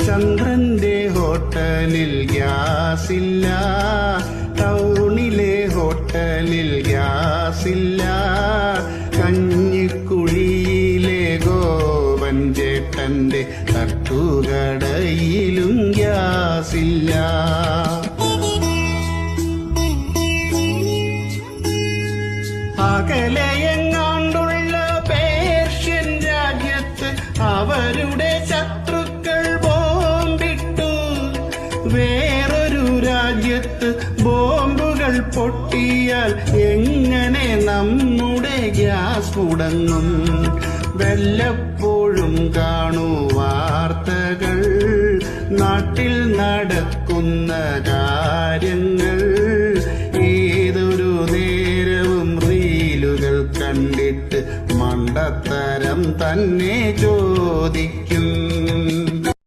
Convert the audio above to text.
ചന്ദ്രന്റെ ഹോട്ടലിൽ ഗ്യാസില്ല, ടൗണിലെ ഹോട്ടലിൽ ഗ്യാസില്ല, കഞ്ഞിക്കുഴിയിലെ ഗോപൻ ചേട്ടന്റെ തട്ടുകടയിലും ഗ്യാസില്ല. അകലെയെങ്ങാണ്ടുള്ള പേർഷ്യൻ രാജ്യത്ത് അവരുടെ ശത്രുക്കൾ ബോംബിട്ടു. വേറൊരു രാജ്യത്ത് ബോംബുകൾ പൊട്ടിയാൽ എങ്ങനെ നമ്മുടെ ഗ്യാസ് മുടങ്ങും? വല്ലപ്പോഴും കാണൂ വാർത്തകൾ, നാട്ടിൽ നടക്കുന്ന കാര്യങ്ങൾ. ഏതൊരു നേരവും റീലുകൾ കണ്ടിട്ട് മണ്ടത്തരം തന്നെ ചോദിക്കും.